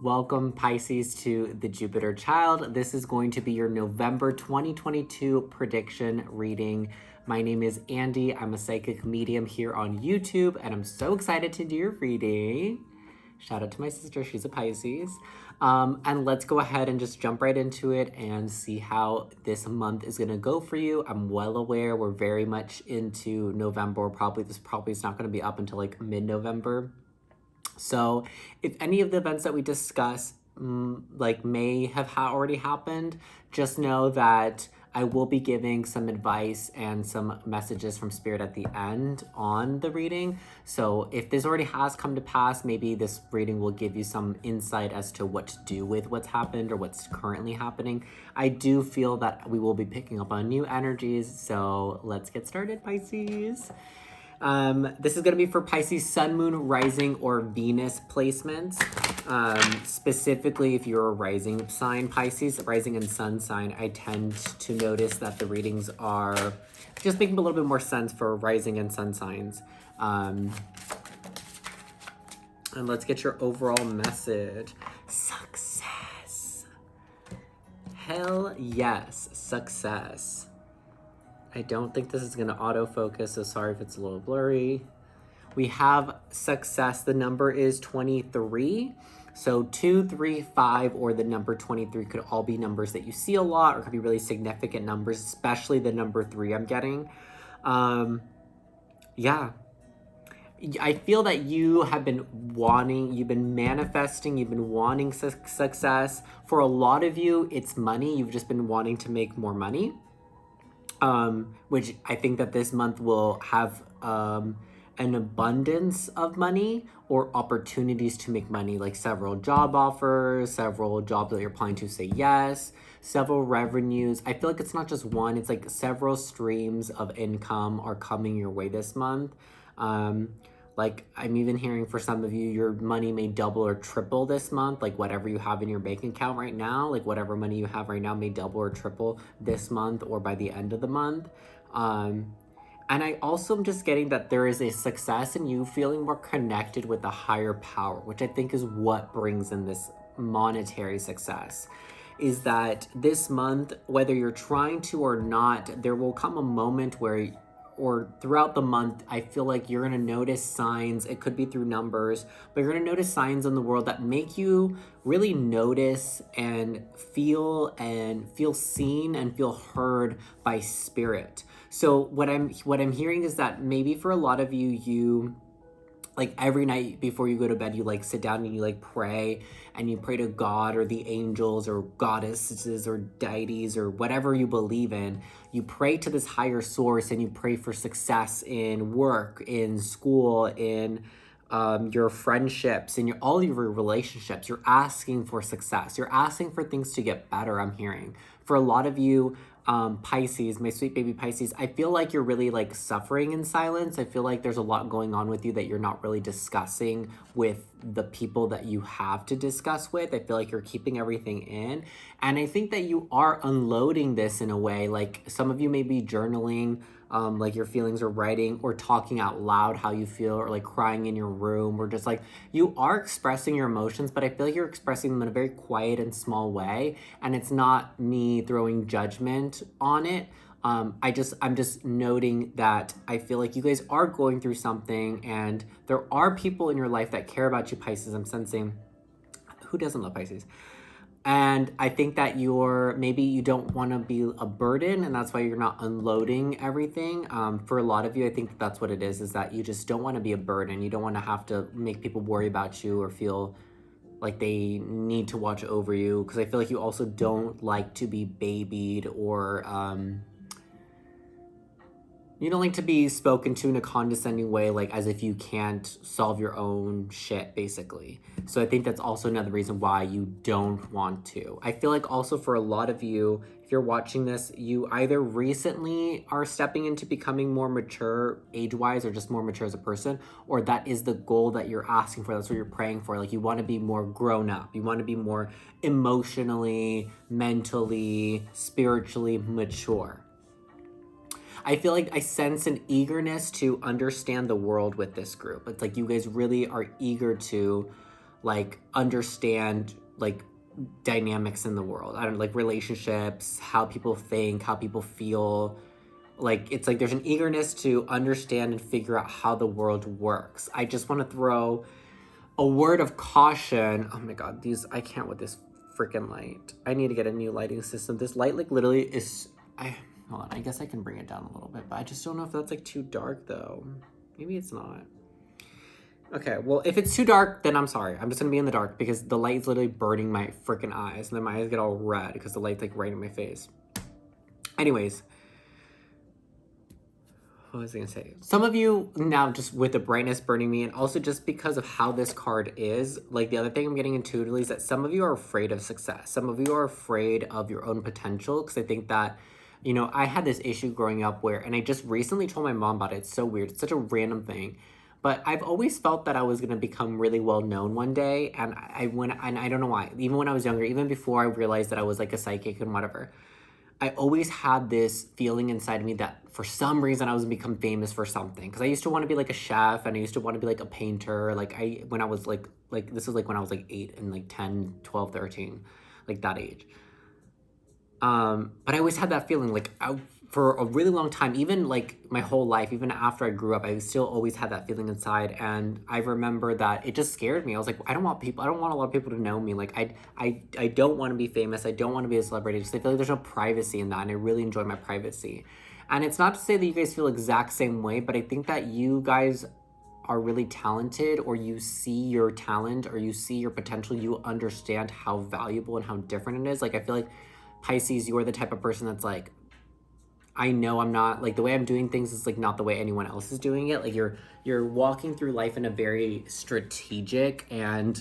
Welcome, Pisces, to the Jupiter Child. This is going to be your November 2022 prediction reading. My name is Andy. I'm a psychic medium here on YouTube, and I'm so excited to do your reading. Shout out to my sister, she's a Pisces. And let's go ahead and just jump right into it and see how this month is gonna go for you. I'm well aware we're very much into November. This probably is not gonna be up until like mid-November. So if any of the events that we discuss may have already happened, just know that I will be giving some advice and some messages from Spirit at the end on the reading. So if this already has come to pass, maybe this reading will give you some insight as to what to do with what's happened or what's currently happening. I do feel that we will be picking up on new energies, so let's get started, Pisces. This is going to be for Pisces Sun, Moon, Rising, or Venus placements. Specifically, if you're a rising sign, Pisces, rising and sun sign, I tend to notice that the readings are just making a little bit more sense for rising and sun signs. And let's get your overall message. Success. Hell yes, success. I don't think this is going to autofocus, so sorry if it's a little blurry. We have success. The number is 23. So 2, 3, 5, or the number 23 could all be numbers that you see a lot or could be really significant numbers, especially the number 3 I'm getting. Yeah. I feel that you have been you've been manifesting, you've been wanting success. For a lot of you, it's money. You've just been wanting to make more money. Which I think that this month will have an abundance of money or opportunities to make money, like several job offers, several jobs that you're applying to say yes, several revenues. I feel like it's not just one, it's like several streams of income are coming your way this month. Like I'm even hearing for some of you, your money may double or triple this month. Like whatever you have in your bank account right now, like whatever money you have right now may double or triple this month or by the end of the month. And I also am just getting that there is a success in you feeling more connected with a higher power, which I think is what brings in this monetary success. Is that this month, whether you're trying to or not, there will come a moment where or throughout the month, I feel like you're gonna notice signs, it could be through numbers, but you're gonna notice signs in the world that make you really notice and feel seen and feel heard by spirit. So what I'm hearing is that maybe for a lot of you like every night before you go to bed, you like sit down and you like pray and you pray to God or the angels or goddesses or deities or whatever you believe in. You pray to this higher source and you pray for success in work, in school, in your friendships, in all your relationships. You're asking for success. You're asking for things to get better, I'm hearing. For a lot of you, Pisces, my sweet baby Pisces, I feel like you're really like suffering in silence. I feel like there's a lot going on with you that you're not really discussing with the people that you have to discuss with. I feel like you're keeping everything in. And I think that you are unloading this in a way. Like some of you may be journaling, like your feelings or writing or talking out loud how you feel or like crying in your room or just like you are expressing your emotions, but I feel like you're expressing them in a very quiet and small way. And it's not me throwing judgment on it. I'm just noting that I feel like you guys are going through something and there are people in your life that care about you, Pisces. I'm sensing, who doesn't love Pisces? And I think that maybe you don't want to be a burden and that's why you're not unloading everything. For a lot of you, I think that's what it is that you just don't want to be a burden. You don't want to have to make people worry about you or feel like they need to watch over you. Because I feel like you also don't like to be babied or you don't like to be spoken to in a condescending way, like as if you can't solve your own shit, basically. So I think that's also another reason why you don't want to. I feel like also for a lot of you, if you're watching this, you either recently are stepping into becoming more mature age-wise or just more mature as a person, or that is the goal that you're asking for. That's what you're praying for. Like you want to be more grown up. You want to be more emotionally, mentally, spiritually mature. I feel like I sense an eagerness to understand the world with this group. It's like you guys really are eager to like understand like dynamics in the world. I don't know, like relationships, how people think, how people feel. Like, it's like there's an eagerness to understand and figure out how the world works. I just want to throw a word of caution. Oh my god, I can't with this freaking light. I need to get a new lighting system. This light like literally is, hold on, I guess I can bring it down a little bit, but I just don't know if that's like too dark though. Maybe it's not. Okay, well, if it's too dark, then I'm sorry. I'm just gonna be in the dark because the light's literally burning my freaking eyes, and then my eyes get all red because the light's like right in my face. Anyways, what was I gonna say? Some of you now, just with the brightness burning me, and also just because of how this card is, like the other thing I'm getting intuitively is that some of you are afraid of success. Some of you are afraid of your own potential, because I think that, you know, I had this issue growing up where, and I just recently told my mom about it. It's so weird. It's such a random thing. But I've always felt that I was going to become really well known one day. And and I don't know why. Even when I was younger, even before I realized that I was like a psychic and whatever, I always had this feeling inside of me that for some reason I was going to become famous for something. Because I used to want to be like a chef, and I used to want to be like a painter. Like when I was like this was like when I was like 8 and like 10, 12, 13, like that age. But I always had that feeling like for a really long time, even like my whole life, even after I grew up, I still always had that feeling inside. And I remember that it just scared me. I was like, I don't want a lot of people to know me. Like I don't want to be famous. I don't want to be a celebrity, because I feel like there's no privacy in that. And I really enjoy my privacy. And it's not to say that you guys feel exact same way, but I think that you guys are really talented, or you see your talent, or you see your potential. You understand how valuable and how different it is. Like, I feel like Pisces, you are the type of person that's like, I know I'm not, like, the way I'm doing things is like not the way anyone else is doing it. Like, you're walking through life in a very strategic and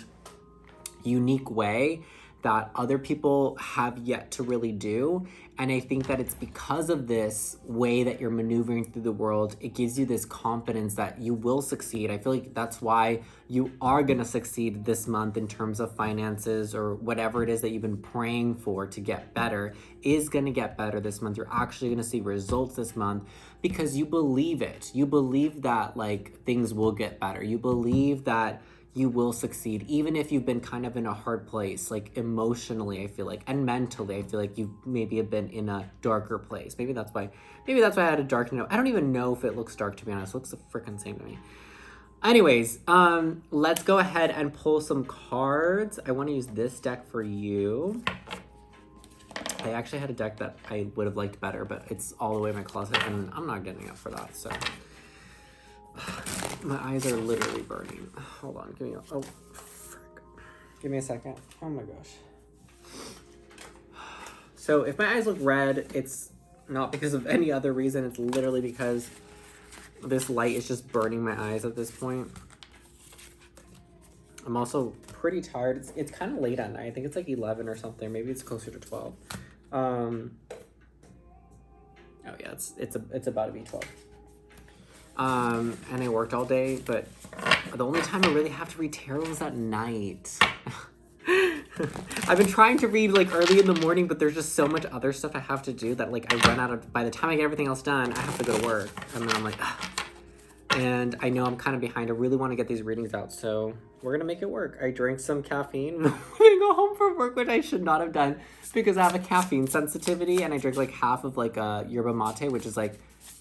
unique way that other people have yet to really do. And I think that it's because of this way that you're maneuvering through the world, it gives you this confidence that you will succeed. I feel like that's why you are going to succeed this month in terms of finances, or whatever it is that you've been praying for to get better is going to get better this month. You're actually going to see results this month because you believe it. You believe that like things will get better. You believe that you will succeed, even if you've been kind of in a hard place, like emotionally, I feel like, and mentally, I feel like you maybe have been in a darker place. Maybe that's why I had a dark note. I don't even know if it looks dark, to be honest. It looks the freaking same to me. Anyways, let's go ahead and pull some cards. I want to use this deck for you. I actually had a deck that I would have liked better, but it's all the way in my closet, and I'm not getting up for that, so. My eyes are literally burning. Hold on, give me a second. Oh my gosh. So if my eyes look red, it's not because of any other reason. It's literally because this light is just burning my eyes at this point. I'm also pretty tired. It's kind of late at night. I think it's like 11 or something. Maybe it's closer to 12. Oh yeah, it's about to be 12. And I worked all day, but the only time I really have to read tarot is at night. I've been trying to read like early in the morning, but there's just so much other stuff I have to do that like I run out of, by the time I get everything else done, I have to go to work. And then I'm like, ugh. And I know I'm kind of behind. I really want to get these readings out, so we're going to make it work. I drank some caffeine. I'm going to go home from work, which I should not have done because I have a caffeine sensitivity, and I drink like half of like a yerba mate, which is like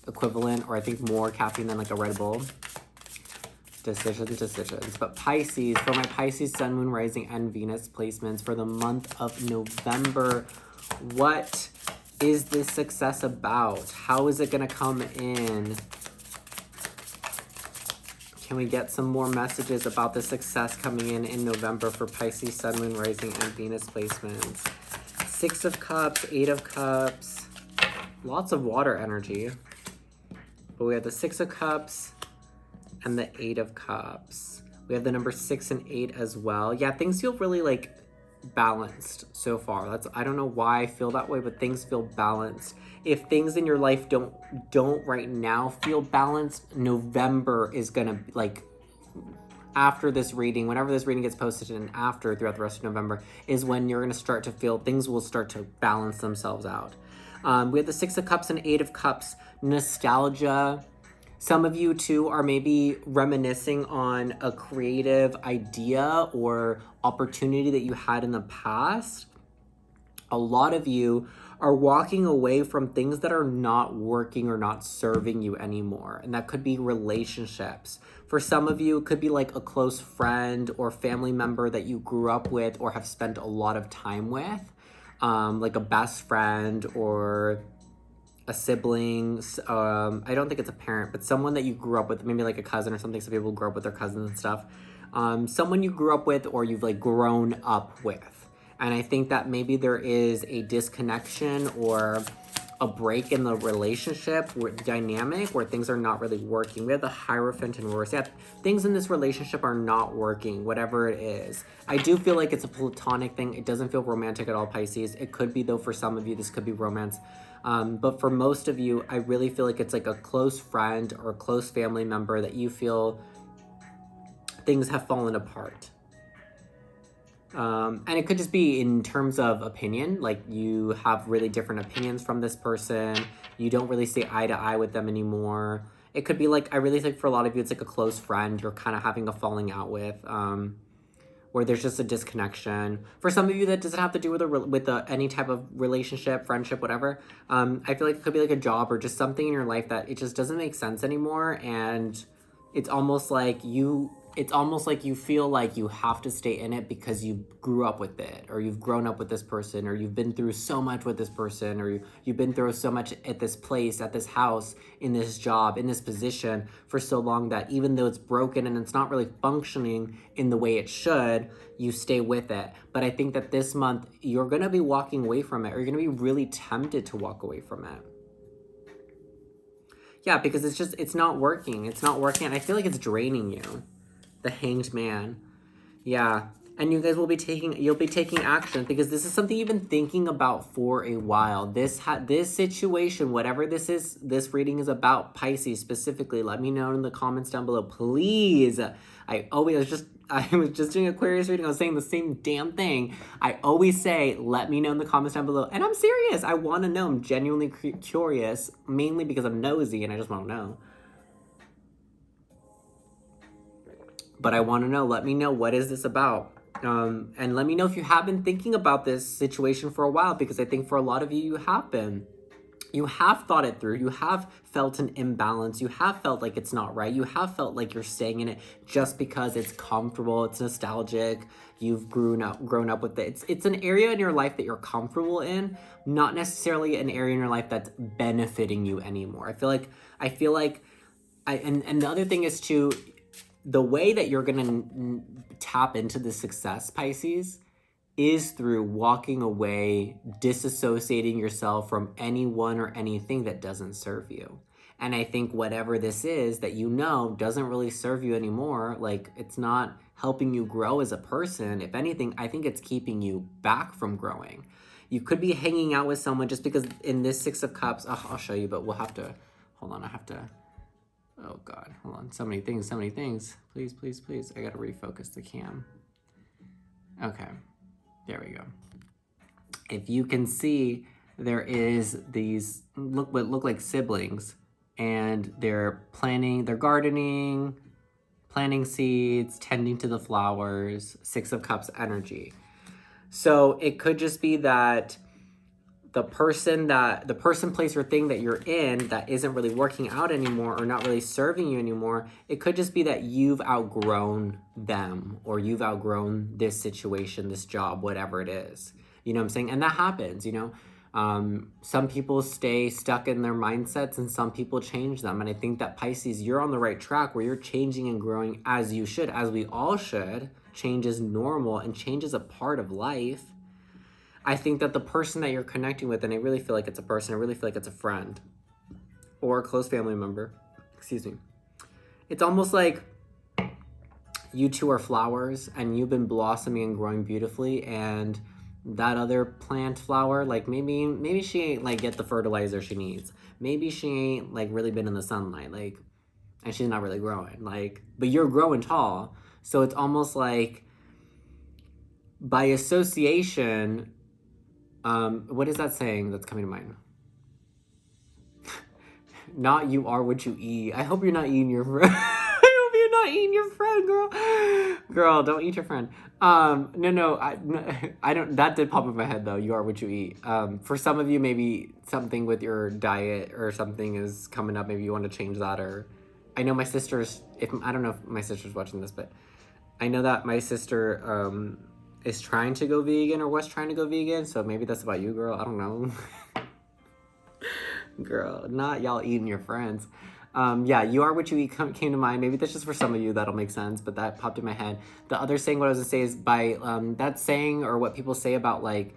equivalent, or I think more caffeine than like a Red Bull. Decisions. But Pisces, for my Pisces Sun, Moon, Rising, and Venus placements for the month of November, what is this success about? How is it going to come in? Can we get some more messages about the success coming in November for Pisces Sun, Moon, Rising, and Venus placements? 6 of Cups, 8 of Cups, lots of water energy. But we have the 6 of Cups and the 8 of Cups. We have the number 6 and 8 as well. Yeah, things feel really like balanced so far. I don't know why I feel that way, but things feel balanced. If things in your life don't right now feel balanced, November is gonna, like, after this reading, whenever this reading gets posted and after, throughout the rest of November, is when you're gonna start to feel things will start to balance themselves out. We have the 6 of Cups and 8 of Cups. Nostalgia, Some of you too are maybe reminiscing on a creative idea or opportunity that you had in the past. A lot of you are walking away from things that are not working or not serving you anymore. And that could be relationships. For some of you, it could be like a close friend or family member that you grew up with or have spent a lot of time with, like a best friend or a sibling. I don't think it's a parent, but someone that you grew up with, maybe like a cousin or something. Some people grow up with their cousins and stuff. Someone you grew up with or you've like grown up with. And I think that maybe there is a disconnection or a break in the relationship or dynamic where things are not really working. We have the Hierophant and reverse. Yeah, things in this relationship are not working, whatever it is. I do feel like it's a platonic thing. It doesn't feel romantic at all, Pisces. It could be, though, for some of you, this could be romance. But for most of you, I really feel like it's like a close friend or a close family member that you feel things have fallen apart. And it could just be in terms of opinion, like you have really different opinions from this person. You don't really see eye to eye with them anymore. It could be like, I really think for a lot of you, it's like a close friend you're kind of having a falling out with, where there's just a disconnection. For some of you, that doesn't have to do with any type of relationship, friendship, whatever. I feel like it could be like a job or just something in your life that it just doesn't make sense anymore, and it's almost like you feel like you have to stay in it because you grew up with it, or you've grown up with this person, or you've been through so much with this person, or you've been through so much at this place, at this house, in this job, in this position for so long that even though it's broken and it's not really functioning in the way it should, you stay with it. But I think that this month you're going to be walking away from it, or you're going to be really tempted to walk away from it. Yeah, because it's not working. It's not working. And I feel like it's draining you. The Hanged Man. Yeah. And you guys you'll be taking action because this is something you've been thinking about for a while. This situation, whatever this is, this reading is about, Pisces specifically, let me know in the comments down below, please. I was just doing Aquarius reading. I was saying the same damn thing. I always say, let me know in the comments down below. And I'm serious. I want to know. I'm genuinely curious, mainly because I'm nosy and I just want to know. But I want to know. Let me know, what is this about? And let me know if you have been thinking about this situation for a while, because I think for a lot of you, you have been. You have thought it through. You have felt an imbalance. You have felt like it's not right. You have felt like you're staying in it just because it's comfortable. It's nostalgic. You've grown up with it. It's an area in your life that you're comfortable in, not necessarily an area in your life that's benefiting you anymore. I feel like, and the other thing is too, the way that you're going to tap into the success, Pisces, is through walking away, disassociating yourself from anyone or anything that doesn't serve you. And I think whatever this is that doesn't really serve you anymore, like it's not helping you grow as a person. If anything, I think it's keeping you back from growing. You could be hanging out with someone just because in this Six of Cups, I'll show you, but we'll have to, hold on, oh God, hold on. So many things. Please, please, please. I gotta refocus the cam. Okay, there we go. If you can see, there is these, what look like siblings, and they're gardening, planting seeds, tending to the flowers, Six of Cups energy. So it could just be that the person, place, or thing that you're in that isn't really working out anymore or not really serving you anymore, it could just be that you've outgrown them, or you've outgrown this situation, this job, whatever it is. You know what I'm saying? And that happens, some people stay stuck in their mindsets and some people change them. And I think that, Pisces, you're on the right track where you're changing and growing as you should, as we all should. Change is normal and change is a part of life. I think that the person that you're connecting with, and I really feel like it's a person, I really feel like it's a friend or a close family member, excuse me. It's almost like you two are flowers and you've been blossoming and growing beautifully, and that other plant flower, like maybe she ain't like get the fertilizer she needs. Maybe she ain't like really been in the sunlight, like, and she's not really growing, like, but you're growing tall. So it's almost like by association, what is that saying that's coming to mind? Not you are what you eat. I hope you're not eating your friend. I hope you're not eating your friend, girl. Girl, don't eat your friend. No, I don't. That did pop in my head though. You are what you eat. For some of you, maybe something with your diet or something is coming up. Maybe you want to change that. Or, I know my sister's. If I don't know if my sister's watching this, but I know that my sister is trying to go vegan or was trying to go vegan. So maybe that's about you, girl. I don't know. Girl, not y'all eating your friends. Yeah, you are what you eat came to mind. Maybe that's just for some of you that'll make sense, but that popped in my head. The other saying, what I was gonna say is by that saying or what people say about like,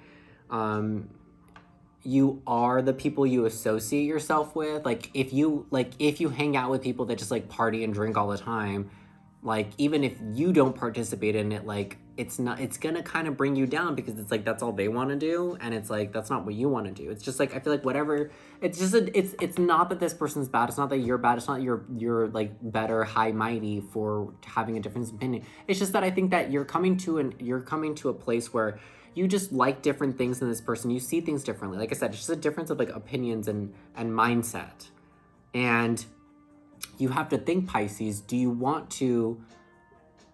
you are the people you associate yourself with. Like if you hang out with people that just like party and drink all the time, like even if you don't participate in it, like it's gonna kind of bring you down because it's like that's all they want to do, and it's like that's not what you want to do. It's just like I feel like whatever. It's just it's not that this person's bad. It's not that you're bad. It's not you're like better high mighty for having a different opinion. It's just that I think that you're coming to a place where you just like different things in this person. You see things differently. Like I said, it's just a difference of like opinions and mindset, and you have to think, Pisces, do you want to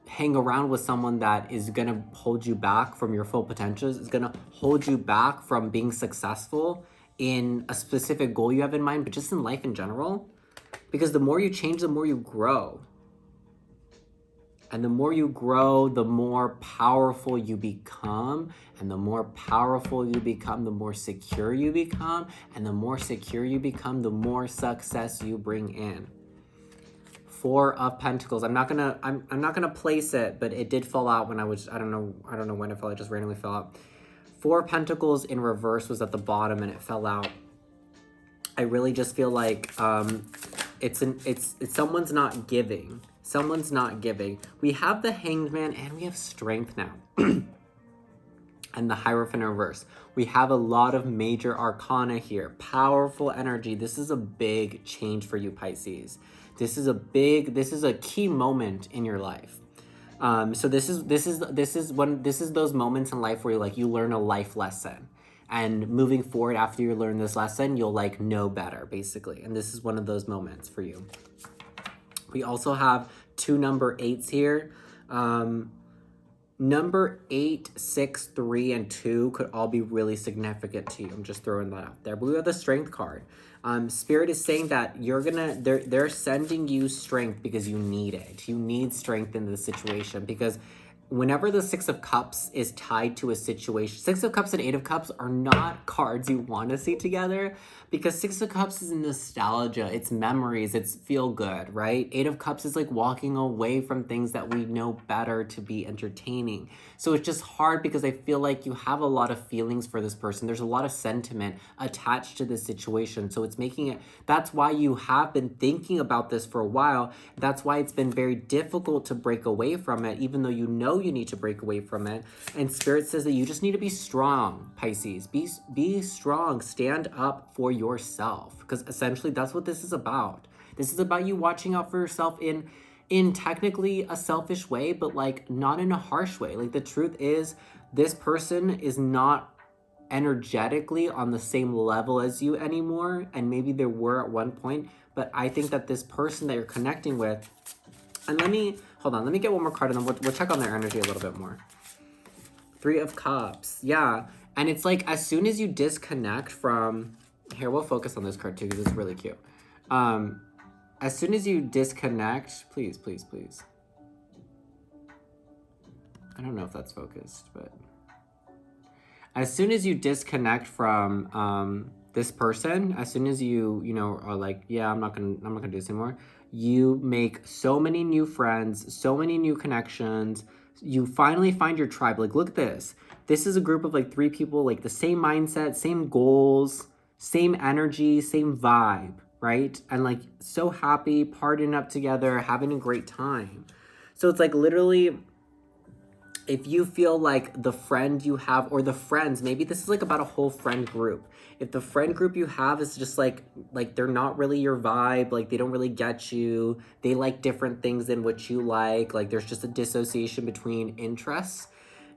hang around with someone that is going to hold you back from your full potentials, is going to hold you back from being successful in a specific goal you have in mind, but just in life in general? Because the more you change, the more you grow. And the more you grow, the more powerful you become. And the more powerful you become, the more secure you become. And the more secure you become, the more success you bring in. Four of Pentacles. I'm not gonna place it, but it did fall out when I don't know when it fell. It just randomly fell out. Four of Pentacles in reverse was at the bottom and it fell out. I really just feel like it's someone's not giving. Someone's not giving. We have the Hanged Man and we have Strength now. And the Hierophant in reverse. We have a lot of major arcana here. Powerful energy. This is a big change for you, Pisces. This is a key moment in your life. So this is those moments in life where you learn a life lesson. And moving forward after you learn this lesson, you'll like know better, basically. And this is one of those moments for you. We also have two number 8s here. Number 8, 6, 3, and 2 could all be really significant to you. I'm just throwing that out there. But we have the Strength card. Spirit is saying that they're sending you strength because you need it. You need strength in this situation because whenever the 6 of Cups is tied to a situation, 6 of Cups and 8 of Cups are not cards you want to see together because 6 of Cups is nostalgia, it's memories, it's feel good, right? 8 of Cups is like walking away from things that we know better to be entertaining. So it's just hard because I feel like you have a lot of feelings for this person. There's a lot of sentiment attached to this situation. So it's making it, that's why you have been thinking about this for a while. That's why it's been very difficult to break away from it, even though you know you need to break away from it. And Spirit says that you just need to be strong, Pisces. Be strong. Stand up for yourself. Because essentially that's what this is about. This is about you watching out for yourself in technically a selfish way, but like not in a harsh way. Like the truth is this person is not energetically on the same level as you anymore. And maybe there were at one point, but I think that this person that you're connecting with, and let me get one more card and then we'll check on their energy a little bit more. 3 of Cups. Yeah. And it's like, as soon as you disconnect from, here, we'll focus on this card too, because it's really cute. As soon as you disconnect, please. I don't know if that's focused, but as soon as you disconnect from this person, as soon as you are like, yeah, I'm not gonna do this anymore, you make so many new friends, so many new connections. You finally find your tribe. Like, look at this. This is a group of like 3 people, like the same mindset, same goals, same energy, same vibe, right? And like so happy, partying up together, having a great time. So it's like literally, if you feel like the friend you have, or the friends, maybe this is like about a whole friend group. If the friend group you have is just like they're not really your vibe, like they don't really get you, they like different things than what you like there's just a dissociation between interests,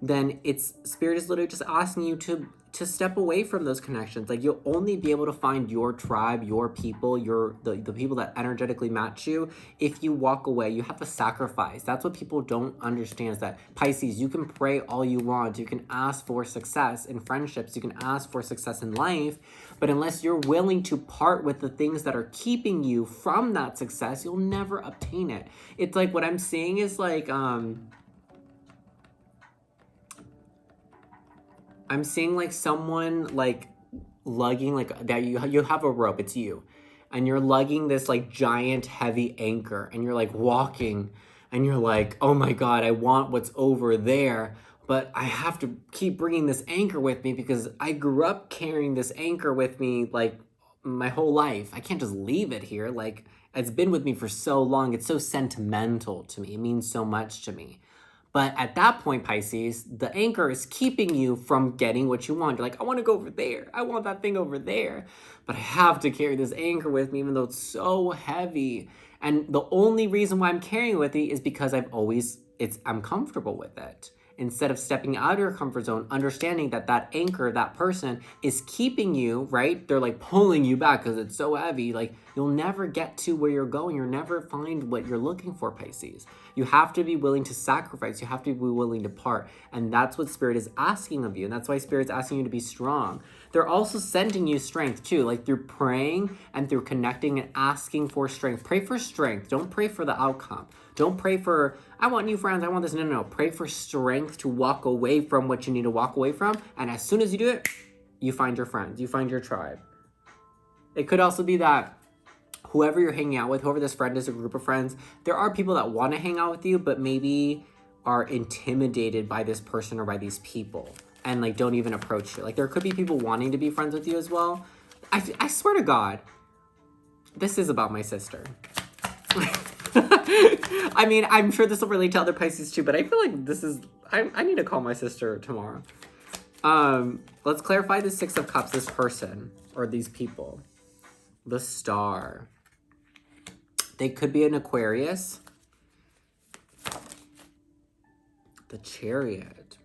then Spirit is literally just asking you to to step away from those connections. Like, you'll only be able to find your tribe, your people, the people that energetically match you if you walk away. You have to sacrifice. That's what people don't understand, is that, Pisces, you can pray all you want. You can ask for success in friendships. You can ask for success in life. But unless you're willing to part with the things that are keeping you from that success, you'll never obtain it. It's like, what I'm saying is like, I'm seeing like someone like lugging, like, that you have a rope, it's you, and you're lugging this like giant heavy anchor, and you're like walking, and you're like, oh my God, I want what's over there, but I have to keep bringing this anchor with me because I grew up carrying this anchor with me like my whole life. I can't just leave it here. Like, it's been with me for so long. It's so sentimental to me. It means so much to me. But at that point, Pisces, the anchor is keeping you from getting what you want. You're like, I want to go over there. I want that thing over there. But I have to carry this anchor with me, even though it's so heavy. And the only reason why I'm carrying it with me is because I'm comfortable with it. Instead of stepping out of your comfort zone, understanding that that anchor, that person, is keeping you, right? They're like pulling you back because it's so heavy. Like, you'll never get to where you're going. You'll never find what you're looking for, Pisces. You have to be willing to sacrifice. You have to be willing to part. And that's what Spirit is asking of you. And that's why Spirit's asking you to be strong. They're also sending you strength too, like through praying and through connecting and asking for strength. Pray for strength. Don't pray for the outcome. Don't pray for, I want new friends, I want this. No. Pray for strength to walk away from what you need to walk away from. And as soon as you do it, you find your friends. You find your tribe. It could also be that whoever you're hanging out with, whoever this friend is, a group of friends, there are people that want to hang out with you, but maybe are intimidated by this person or by these people and like don't even approach you. Like, there could be people wanting to be friends with you as well. I swear to God, this is about my sister. I mean, I'm sure this will relate to other Pisces too, but I feel like this is, I need to call my sister tomorrow. Let's clarify the Six of Cups, this person or these people. The Star. They could be an Aquarius. The Chariot.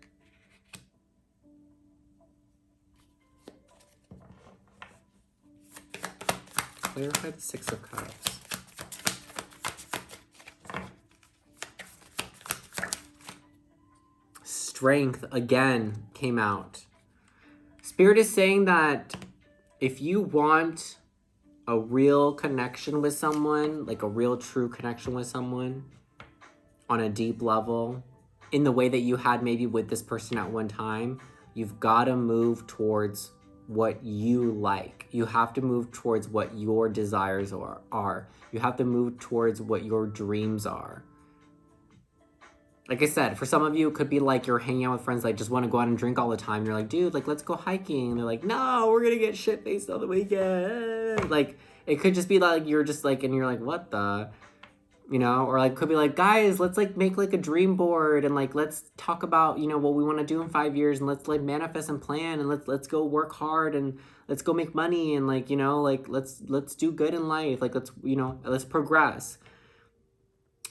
Clarify the Six of Cups. Strength again came out. Spirit is saying that if you want a real connection with someone, like a real true connection with someone on a deep level, in the way that you had maybe with this person at one time, you've got to move towards what you like. You have to move towards what your desires are. You have to move towards what your dreams are. Like I said, for some of you, it could be like you're hanging out with friends that just want to go out and drink all the time. You're like, dude, like, let's go hiking. And they're like, no, we're going to get shit-faced on the weekend. Like, it could just be like, you're just like, and you're like, what the, you know? Or like, could be like, guys, let's like make like a dream board and like, let's talk about, you know, what we want to do in 5 years, and let's like manifest and plan, and let's go work hard, and let's go make money, and like, you know, like, let's do good in life. Like, let's, you know, let's progress.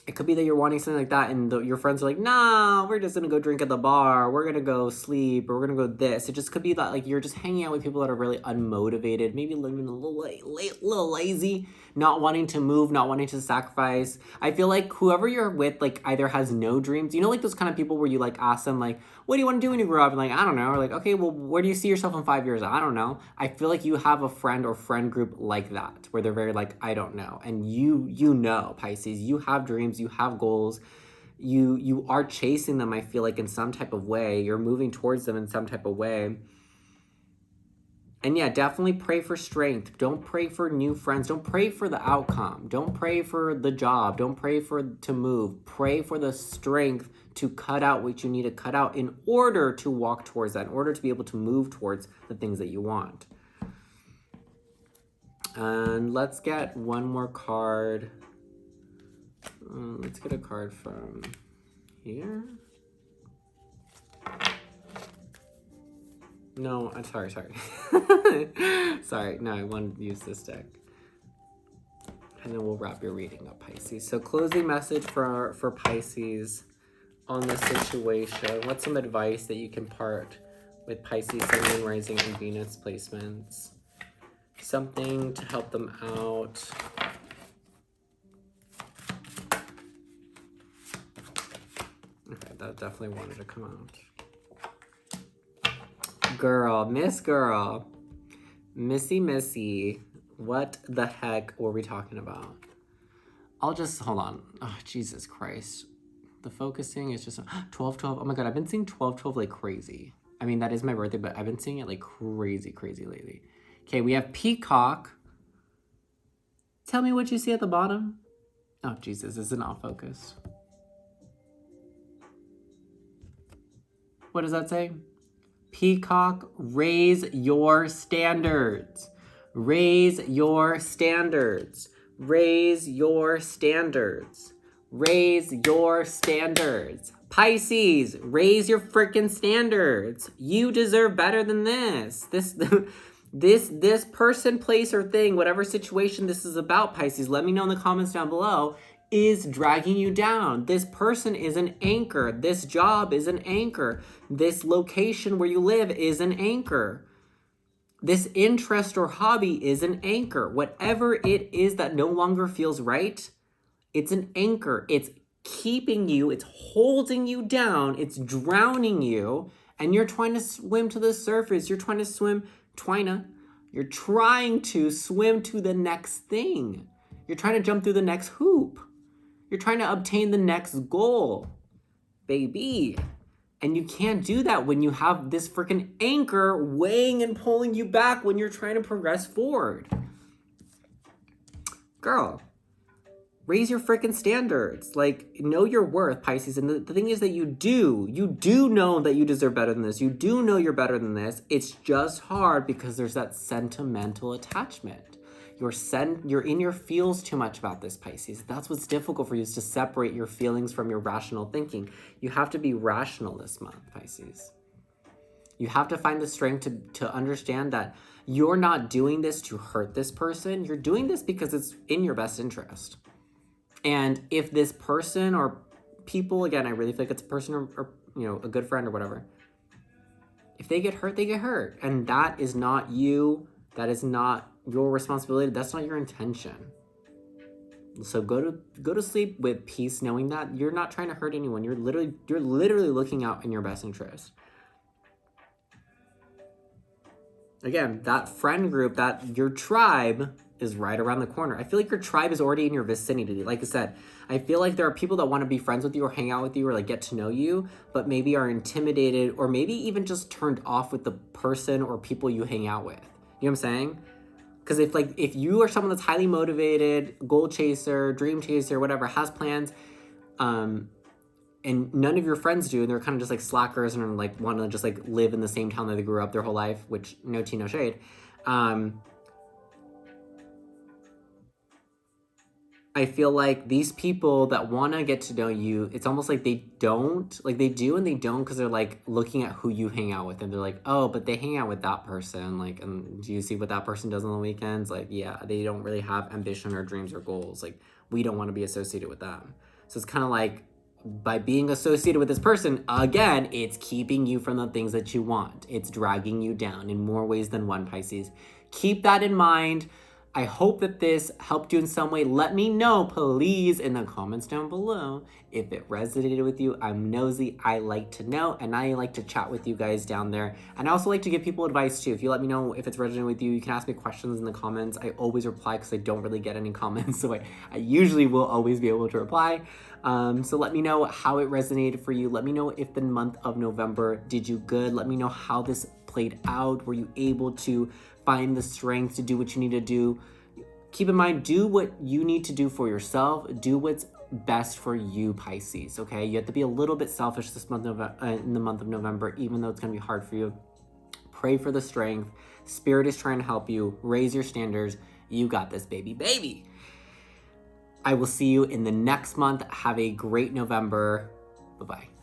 It could be that you're wanting something like that, and your friends are like, nah, we're just going to go drink at the bar. We're going to go sleep, or we're going to go this. It just could be that like you're just hanging out with people that are really unmotivated, maybe living a little lazy, not wanting to move, not wanting to sacrifice. I feel like whoever you're with, like, either has no dreams. You know, like those kind of people where you like ask them like, what do you want to do when you grow up? And like, I don't know. Or like, okay, well, where do you see yourself in 5 years? I don't know. I feel like you have a friend or friend group like that, where they're very like, I don't know. And you know, Pisces, you have dreams, you have goals, you are chasing them. I feel like in some type of way, you're moving towards them in some type of way. And yeah, definitely pray for strength. Don't pray for new friends. Don't pray for the outcome. Don't pray for the job. Don't pray to move. Pray for the strength to cut out what you need to cut out in order to walk towards that, in order to be able to move towards the things that you want. And let's get one more card. Let's get a card from here. No, I'm sorry. Sorry, no, I wanted to use this deck. And then we'll wrap your reading up, Pisces. So closing message for Pisces on the situation. What's some advice that you can part with Pisces, Sun, Moon, Rising, and Venus placements. Something to help them out. Okay, that definitely wanted to come out. Girl, Missy, what the heck were we talking about? I'll just, hold on. Oh, Jesus Christ. The focusing is just 12-12. Oh my God, I've been seeing 12-12 like crazy. I mean, that is my birthday, but I've been seeing it like crazy lately. Okay, we have Peacock. Tell me what you see at the bottom. Oh, Jesus, is it not focused? What does that say? Peacock, raise your standards. Raise your standards. Raise your standards. Raise your standards. Pisces, raise your freaking standards. You deserve better than this. This person, place, or thing, whatever situation this is about, Pisces, let me know in the comments down below, is dragging you down. This person is an anchor. This job is an anchor. This location where you live is an anchor. This interest or hobby is an anchor. Whatever it is that no longer feels right, it's an anchor. It's keeping you, it's holding you down, it's drowning you, and you're trying to swim to the surface. You're trying to swim, you're trying to swim to the next thing. You're trying to jump through the next hoop. You're trying to obtain the next goal, baby. And you can't do that when you have this freaking anchor weighing and pulling you back when you're trying to progress forward. Girl, raise your freaking standards. Like, know your worth, Pisces. And the thing is that you do know that you deserve better than this. You do know you're better than this. It's just hard because there's that sentimental attachment. You're in your feels too much about this, Pisces. That's what's difficult for you, is to separate your feelings from your rational thinking. You have to be rational this month, Pisces. You have to find the strength to understand that you're not doing this to hurt this person. You're doing this because it's in your best interest. And if this person or people, again, I really feel like it's a person or a good friend or whatever, if they get hurt, they get hurt. And that is not you. That is not your responsibility. That's not your intention. So go to sleep with peace, knowing that you're not trying to hurt anyone. You're literally looking out in your best interest. Again, that friend group, that your tribe is right around the corner. I feel like your tribe is already in your vicinity. Like I said, I feel like there are people that want to be friends with you or hang out with you or like get to know you, but maybe are intimidated or maybe even just turned off with the person or people you hang out with. You know what I'm saying? Because if you are someone that's highly motivated, goal chaser, dream chaser, whatever, has plans, and none of your friends do, and they're kind of just like slackers and like want to just like live in the same town that they grew up their whole life, which no tea, no shade. I feel like these people that want to get to know you, it's almost like they don't, like they do and they don't, because they're like looking at who you hang out with and they're like, oh, but they hang out with that person. Like, and do you see what that person does on the weekends? Like, yeah, they don't really have ambition or dreams or goals. Like, we don't want to be associated with them. So it's kind of like, by being associated with this person, again, it's keeping you from the things that you want. It's dragging you down in more ways than one, Pisces. Keep that in mind. I hope that this helped you in some way. Let me know, please, in the comments down below if it resonated with you. I'm nosy. I like to know, and I like to chat with you guys down there. And I also like to give people advice, too. If you let me know if it's resonating with you, you can ask me questions in the comments. I always reply because I don't really get any comments, so I usually will always be able to reply. So let me know how it resonated for you. Let me know if the month of November did you good. Let me know how this played out. Were you able to find the strength to do what you need to do? Keep in mind, do what you need to do for yourself. Do what's best for you, Pisces, okay? You have to be a little bit selfish this month in the month of November, even though it's going to be hard for you. Pray for the strength. Spirit is trying to help you. Raise your standards. You got this, baby. I will see you in the next month. Have a great November. Bye-bye.